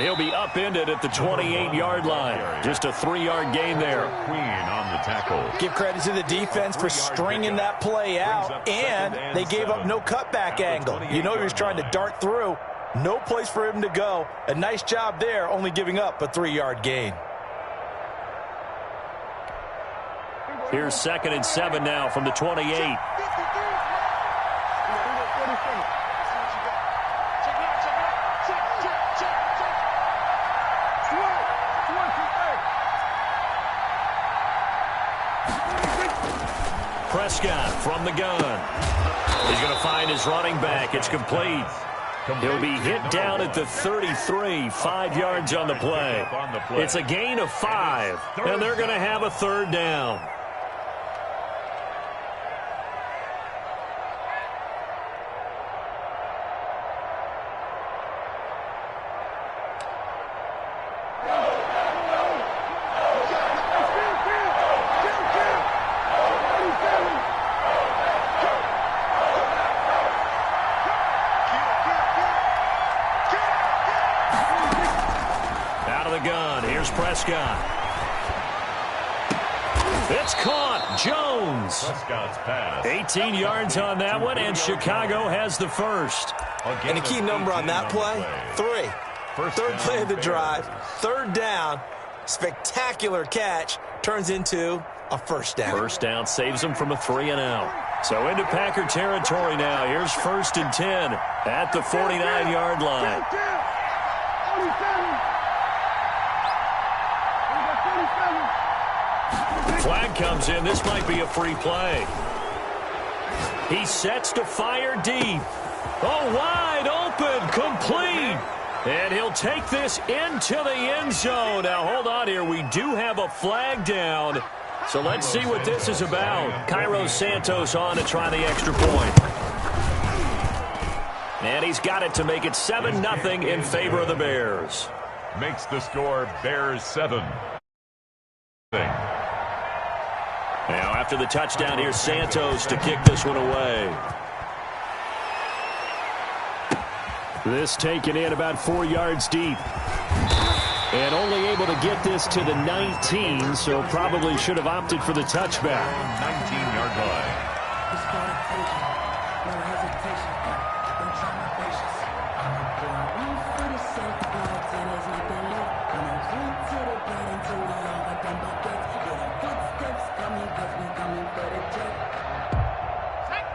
And he'll be upended at the 28-yard line. Just a 3-yard gain there. Queen on the tackle. Give credit to the defense for stringing that play out, and they gave up no cutback angle. You know he was trying to dart through. No place for him to go. A nice job there, only giving up a 3-yard gain. Here's 2nd and 7 now from the 28. Prescott from the gun. He's going to find his running back. It's complete. He'll be hit down at the 33, 5 yards on the play. It's a gain of 5, and they're going to have a 3rd down. Prescott. It's caught. Jones. 18 yards on that one, and Chicago has the first. And the key number on that play, 3. Third play of the drive, 3rd down. Spectacular catch turns into a 1st down. 1st down saves them from a 3-and-out. So into Packer territory now. Here's 1st and 10 at the 49-yard line. Flag comes in. This might be a free play. He sets to fire deep. Oh, wide open, complete. And he'll take this into the end zone. Now, hold on here. We do have a flag down. So let's see what this is about. Cairo Santos on to try the extra point. And he's got it to make it 7-0 in favor of the Bears. Makes the score Bears 7. Now, after the touchdown, here's Santos to kick this one away. This taken in about 4 yards deep. And only able to get this to the 19, so probably should have opted for the touchback. 19-yard line.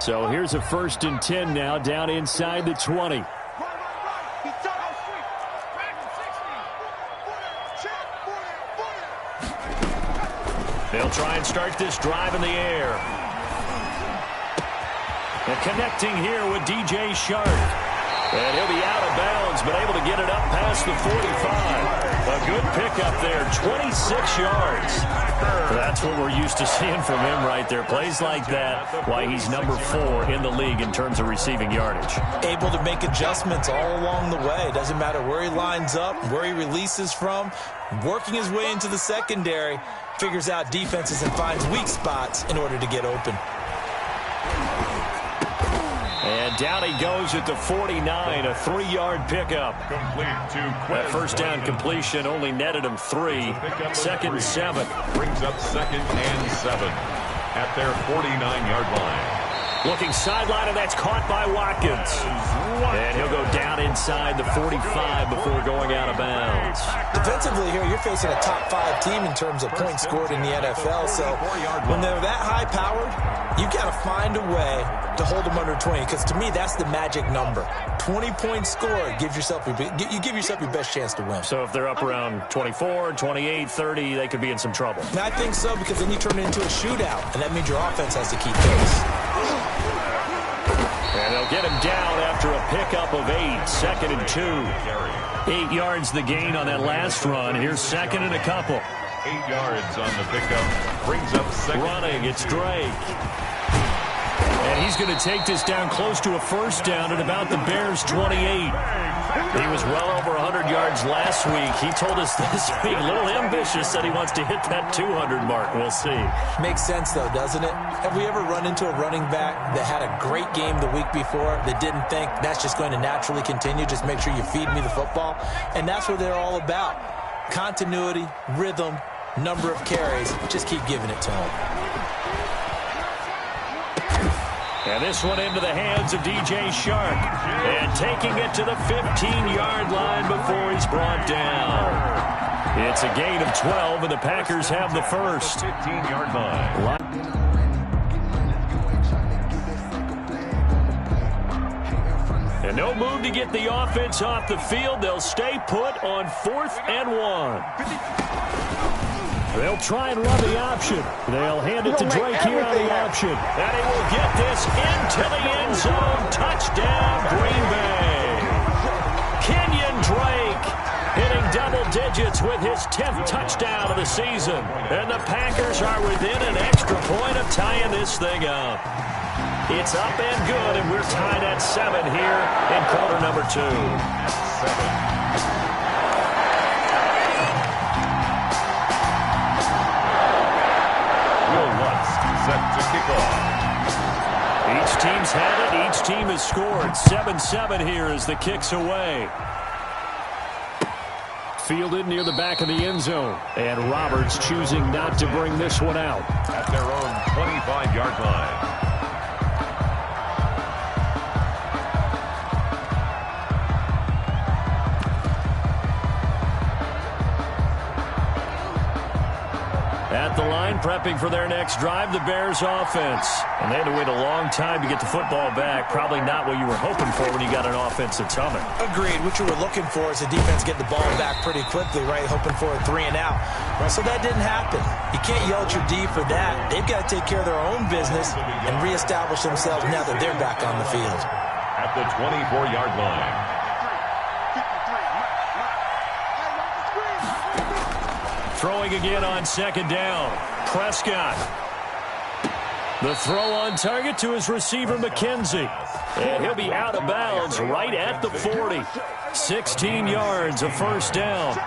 So here's a 1st and 10 now, down inside the 20. They'll try and start this drive in the air. And connecting here with DJ Shark. And he'll be out of bounds, but able to get it up past the 45. A good pickup there, 26 yards. That's what we're used to seeing from him right there. Plays like that, why he's number 4 in the league in terms of receiving yardage. Able to make adjustments all along the way. Doesn't matter where he lines up, where he releases from. Working his way into the secondary, figures out defenses and finds weak spots in order to get open. And down he goes at the 49, a 3-yard pickup. Complete to That 1st down completion only netted him 3. 2nd and 7. Brings up 2nd and 7 at their 49-yard line. Looking sideline, and that's caught by Watkins. And he'll go down inside the 45 before going out of bounds. Defensively here, you're facing a top 5 team in terms of points scored in the NFL. So when they're that high-powered, you got to find a way to hold them under 20, because to me, that's the magic number. 20 points scored, you give yourself your best chance to win. So if they're up around 24, 28, 30, they could be in some trouble. And I think so, because then you turn it into a shootout, and that means your offense has to keep pace. And they'll get him down after a pickup of 8, 2nd and 2. 8 yards the gain on that last run. Here's 2nd and a couple. 8 yards on the pickup. Brings up 2nd. Running, it's Drake. And he's going to take this down close to a 1st down at about the Bears' 28. He was well over 100 yards last week. He told us this week, a little ambitious, said he wants to hit that 200 mark. We'll see. Makes sense, though, doesn't it? Have we ever run into a running back that had a great game the week before that didn't think that's just going to naturally continue? Just make sure you feed me the football. And that's what they're all about. Continuity, rhythm, number of carries. Just keep giving it to him. And this one into the hands of DJ Shark. And taking it to the 15-yard line before he's brought down. It's a gain of 12, and the Packers have the first. 15-yard line. And no move to get the offense off the field. They'll stay put on 4th and 1. They'll try and run the option. They'll hand it to Drake here on the option. And he will get this into the end zone. Touchdown, Green Bay. Kenyon Drake hitting double digits with his 10th touchdown of the season. And the Packers are within an extra point of tying this thing up. It's up and good, and we're tied at 7 here in quarter number 2. 7. Set to kick off. Each team's had it. Each team has scored. 7-7 here as the kick's away. Fielded near the back of the end zone. And Roberts choosing not to bring this one out. At their own 25-yard line. At the line, prepping for their next drive, the Bears offense. And they had to wait a long time to get the football back. Probably not what you were hoping for when you got an offense that's humming. Agreed. What you were looking for is the defense get the ball back pretty quickly, right? Hoping for a 3 and out. Well, so that didn't happen. You can't yell at your D for that. They've got to take care of their own business and reestablish themselves now that they're back on the field. At the 24-yard line. Throwing again on 2nd down. Prescott. The throw on target to his receiver, McKenzie. And he'll be out of bounds right at the 40. 16 yards, a first down.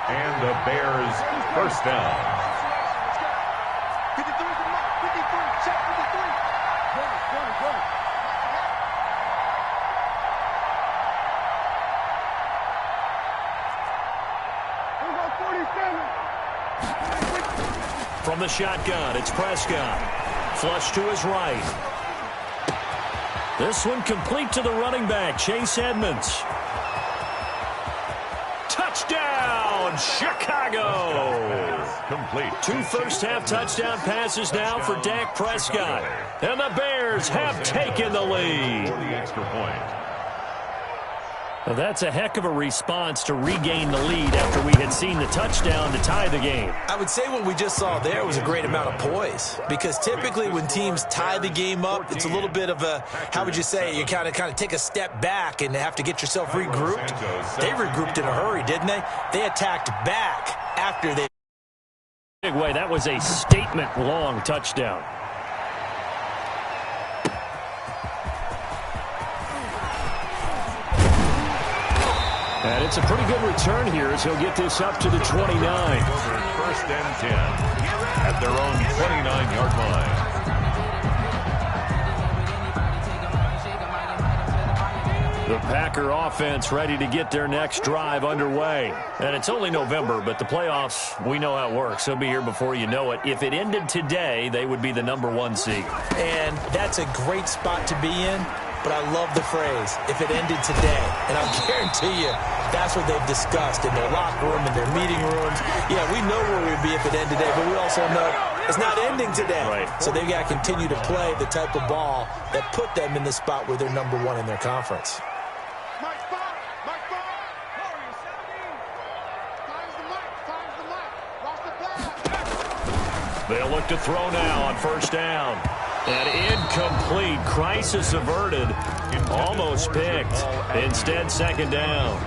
And the Bears first down. From the shotgun, it's Prescott. Flush to his right. This one complete to the running back, Chase Edmonds. Touchdown, Chicago! Complete. 2 first-half touchdown passes now for Dak Prescott. And the Bears have taken the lead. For the extra point. Well, that's a heck of a response to regain the lead after we had seen the touchdown to tie the game. I would say what we just saw there was a great amount of poise, because typically when teams tie the game up, it's a little bit of a, how would you say, you kind of take a step back and have to get yourself regrouped. They regrouped in a hurry, didn't they? They attacked back after they... Big way, that was a statement-long touchdown. And it's a pretty good return here as he'll get this up to the 29. 1st and 10 at their own 29-yard line. The Packer offense ready to get their next drive underway. And it's only November, but the playoffs, we know how it works. They'll be here before you know it. If it ended today, they would be the #1 seed. And that's a great spot to be in. But I love the phrase, if it ended today. And I'll guarantee you, that's what they've discussed in their locker room, in their meeting rooms. Yeah, we know where we'd be if it ended today, but we also know it's not ending today. Right. So they've got to continue to play the type of ball that put them in the spot where they're #1 in their conference. They'll look to throw now on 1st down. And incomplete. Crisis averted. Almost picked. Instead, 2nd down.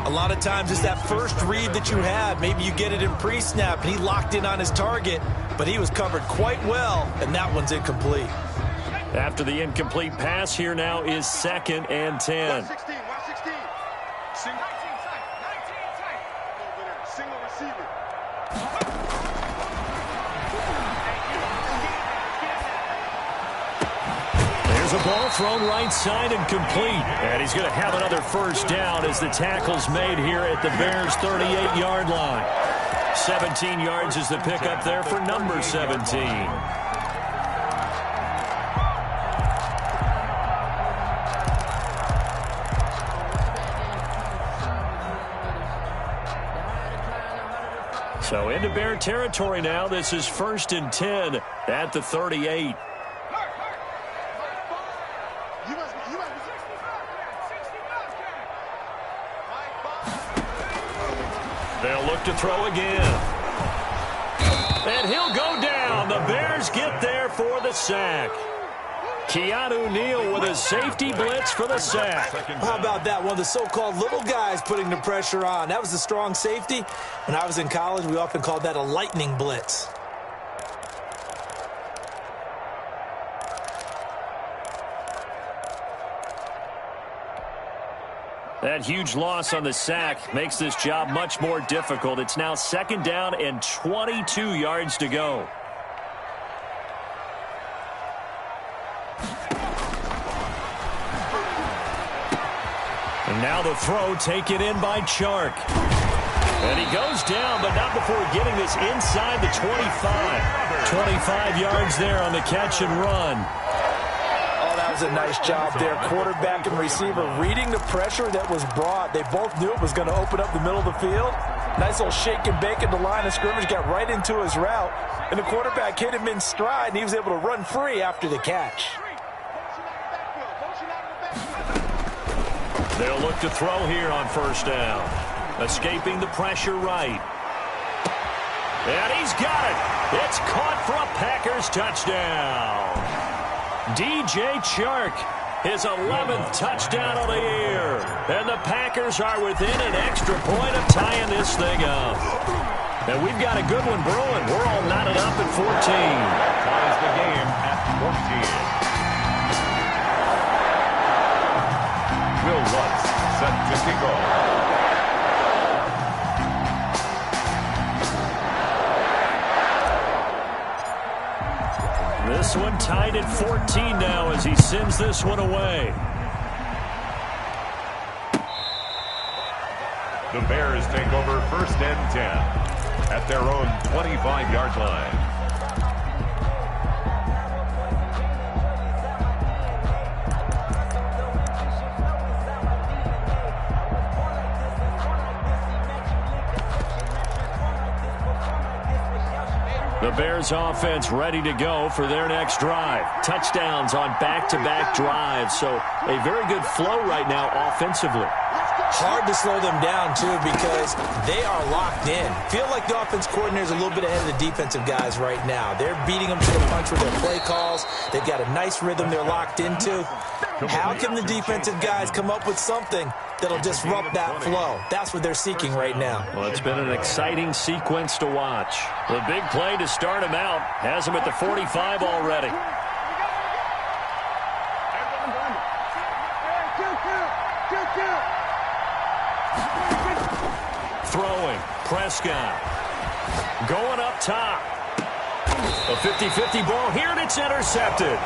A lot of times it's that first read that you have. Maybe you get it in pre-snap, and he locked in on his target, but he was covered quite well, and that one's incomplete. After the incomplete pass, here now is 2nd and 10. Here's a ball thrown right side and complete. And he's going to have another first down as the tackle's made here at the Bears' 38-yard line. 17 yards is the pickup there for number 17. So into Bear territory now. This is 1st and 10 at the 38. They'll look to throw again. And he'll go down. The Bears get there for the sack. Keanu Neal with a safety blitz for the sack. How about that? One of the so-called little guys putting the pressure on. That was a strong safety. When I was in college, we often called that a lightning blitz. That huge loss on the sack makes this job much more difficult. It's now 2nd down and 22 yards to go. And now the throw taken in by Chark. And he goes down, but not before getting this inside the 25. 25 yards there on the catch and run. Oh, that was a nice job there. Quarterback and receiver reading the pressure that was brought. They both knew it was going to open up the middle of the field. Nice little shake and bake at the line of scrimmage, got right into his route. And the quarterback hit him in stride, and he was able to run free after the catch. They'll look to throw here on 1st down. Escaping the pressure right. And he's got it. It's caught for a Packers touchdown. DJ Chark, his 11th touchdown of the year. And the Packers are within an extra point of tying this thing up. And we've got a good one brewing. We're all knotted up at 14. Ties the game at 14. Will Lutz set to kick off. This one tied at 14 now as he sends this one away. The Bears take over 1st and 10 at their own 25-yard line. The Bears offense ready to go for their next drive. Touchdowns on back-to-back drives, so a very good flow right now offensively. Hard to slow them down, too, because they are locked in. Feel like the offense coordinator is a little bit ahead of the defensive guys right now. They're beating them to the punch with their play calls. They've got a nice rhythm they're locked into. How can the defensive guys come up with something that'll disrupt that flow? That's what they're seeking right now. Well, it's been an exciting sequence to watch. The big play to start him out has him at the 45 already. Throwing, Prescott. Going up top. A 50-50 ball here, and it's intercepted.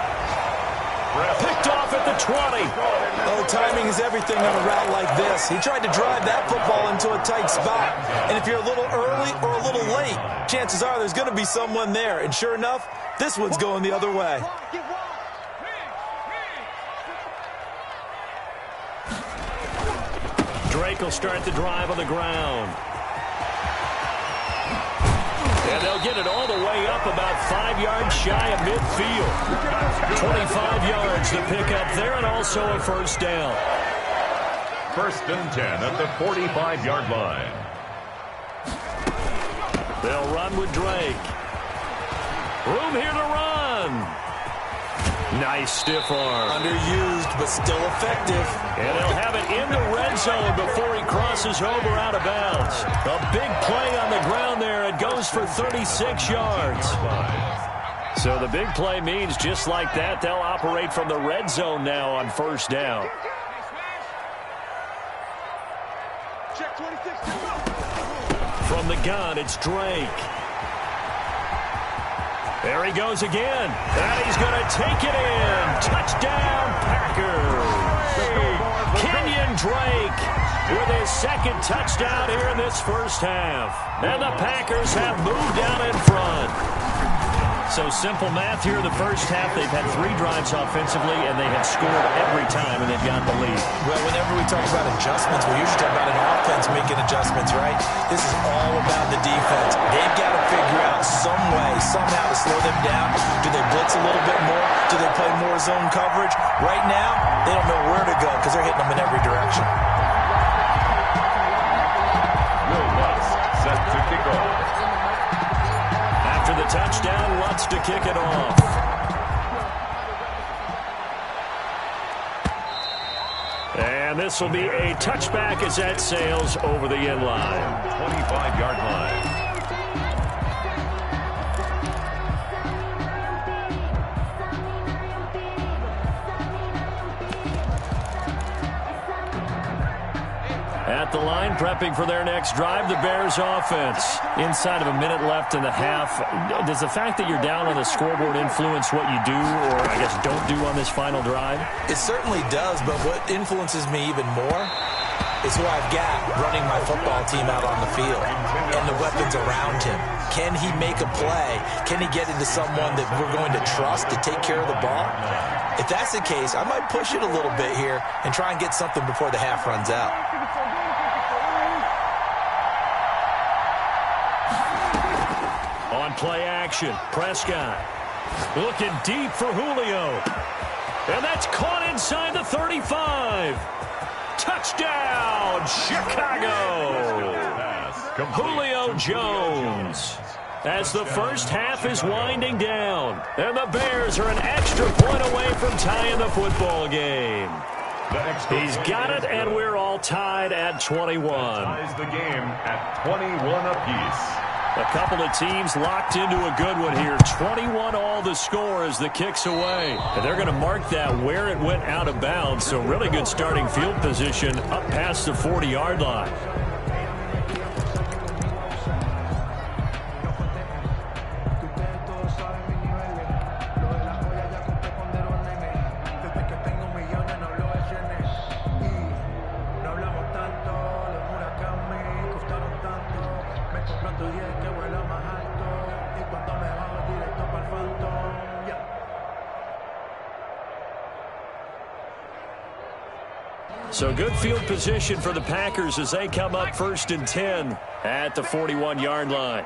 Picked off at the 20. Oh, timing is everything on a route like this. He tried to drive that football into a tight spot. And if you're a little early or a little late, chances are there's going to be someone there. And sure enough, this one's going the other way. Drake will start the drive on the ground. And they'll get it all the way up about 5 yards shy of midfield. 25 yards to pick up there, and also a first down. 1st and 10 at the 45-yard line. They'll run with Drake. Room here to run. Nice stiff arm. Underused, but still effective. And he'll have it in the red zone before he crosses over out of bounds. A big play on the ground there. It goes for 36 yards. So the big play means just like that, they'll operate from the red zone now on 1st down. From the gun, it's Drake. There he goes again. And he's going to take it in. Touchdown, Packers. Kenyon Drake with his second touchdown here in this first half. And the Packers have moved down in front. So simple math here in the first half. They've had 3 drives offensively, and they have scored every time, and they've got the lead. Well, whenever we talk about adjustments, we usually talk about an offense making adjustments, right? This is all about the defense. They've got to figure out some way, somehow to slow them down. Do they blitz a little bit more? Do they play more zone coverage? Right now, they don't know where to go because they're hitting them in every direction. Set to kick off. After the touchdown, Lutz to kick it off. And this will be a touchback as that sails over the end line. 25-yard line. At the line, prepping for their next drive, the Bears offense. Inside of a minute left in the half, does the fact that you're down on the scoreboard influence what you do, or I guess don't do on this final drive? It certainly does, but what influences me even more is who I've got running my football team out on the field and the weapons around him. Can he make a play? Can he get into someone that we're going to trust to take care of the ball? If that's the case, I might push it a little bit here and try and get something before the half runs out. On play action, Prescott looking deep for Julio. And that's caught inside the 35. Touchdown, Chicago. Julio Jones. As the first half is winding down, and the Bears are an extra point away from tying the football game. He's got it, and we're all tied at 21. Ties the game at 21 apiece. A couple of teams locked into a good one here. 21 all the score as the kick's away. And they're going to mark that where it went out of bounds. So really good starting field position up past the 40-yard line. So good field position for the Packers as they come up 1st and 10 at the 41-yard line.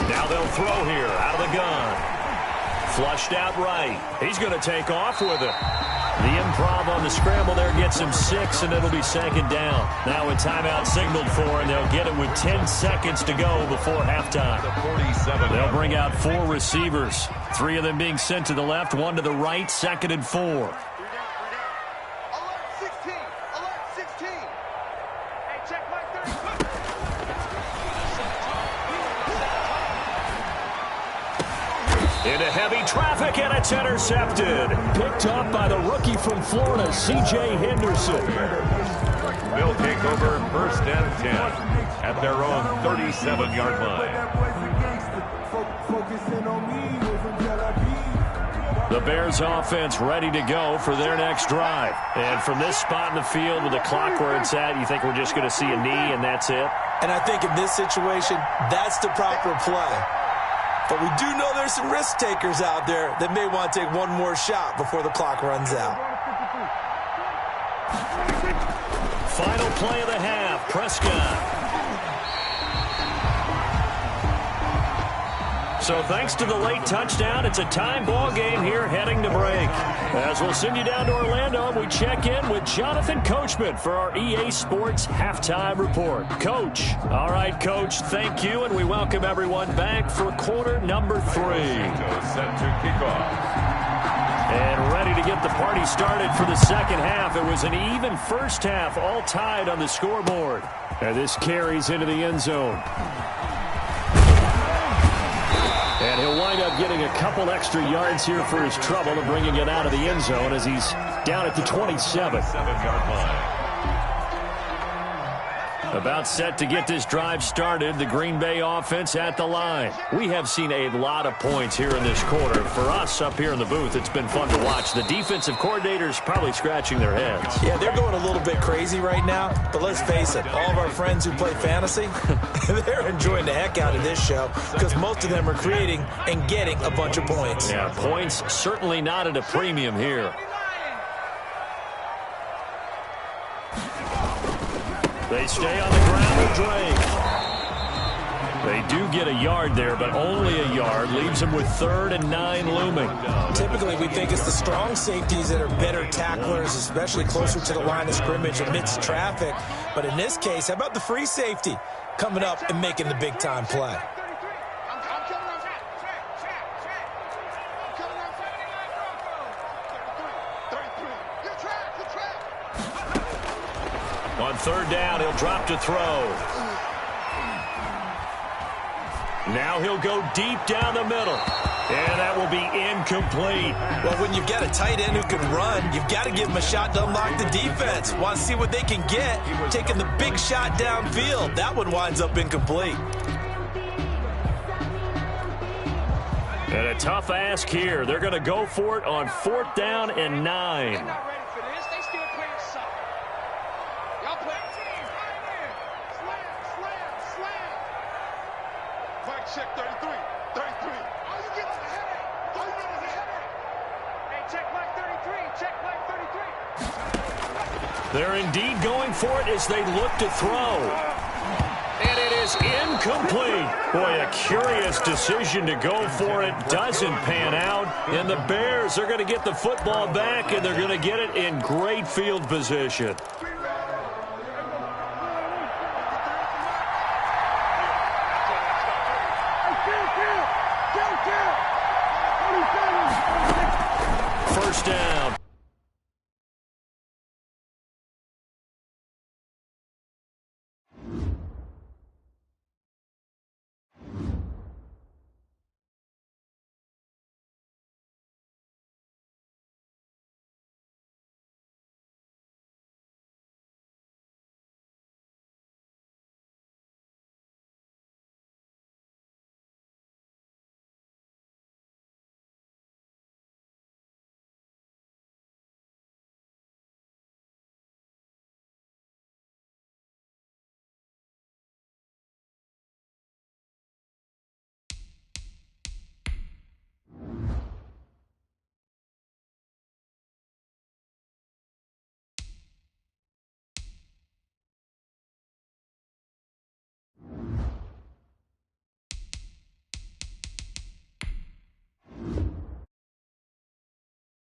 Now they'll throw here out of the gun. Flushed out right. He's going to take off with it. The improv on the scramble there gets him 6, and it'll be 2nd down. Now a timeout signaled for, and they'll get it with 10 seconds to go before halftime. They'll bring out 4 receivers, 3 of them being sent to the left, 1 to the right, 2nd and 4. Alert 16! Alert 16! Hey, check my 30. Into heavy traffic, and it's intercepted. Picked up by the rookie from Florida, C.J. Henderson. They'll take over 1st and 10 at their own 37-yard line. The Bears offense ready to go for their next drive. And from this spot in the field with the clock where it's at, you think we're just going to see a knee and that's it? And I think in this situation, that's the proper play. But we do know there's some risk takers out there that may want to take one more shot before the clock runs out. Final play of the half, Prescott. So thanks to the late touchdown, it's a tie ball game here heading to break. As we'll send you down to Orlando, we check in with Jonathan Coachman for our EA Sports Halftime Report. Coach. All right, Coach, thank you, and we welcome everyone back for quarter number 3. Set to kick off. And ready to get the party started for the second half. It was an even first half, all tied on the scoreboard. And this carries into the end zone. And he'll wind up getting a couple extra yards here for his trouble and bringing it out of the end zone as he's down at the 27. About set to get this drive started, the Green Bay offense at the line. We have seen a lot of points here in this quarter. For us up here in the booth, it's been fun to watch. The defensive coordinators probably scratching their heads. Yeah, they're going a little bit crazy right now, but let's face it, all of our friends who play fantasy, they're enjoying the heck out of this show because most of them are creating and getting a bunch of points. Yeah, points certainly not at a premium here. They stay on the ground with Drake. They do get a yard there, but only a yard. Leaves them with 3rd and 9 looming. Typically, we think it's the strong safeties that are better tacklers, especially closer to the line of scrimmage amidst traffic. But in this case, how about the free safety coming up and making the big-time play? On 3rd down, he'll drop to throw. Now he'll go deep down the middle. And that will be incomplete. Well, when you've got a tight end who can run, you've got to give him a shot to unlock the defense. Want to see what they can get, taking the big shot downfield. That one winds up incomplete. And a tough ask here. They're going to go for it on 4th down and 9. Check 33. 33. Oh, you get the headache. Oh, you know the headache. Hey, check like 33. Check like 33. They're indeed going for it as they look to throw. And it is incomplete. Boy, a curious decision to go for it. Doesn't pan out. And the Bears are going to get the football back, and they're going to get it in great field position.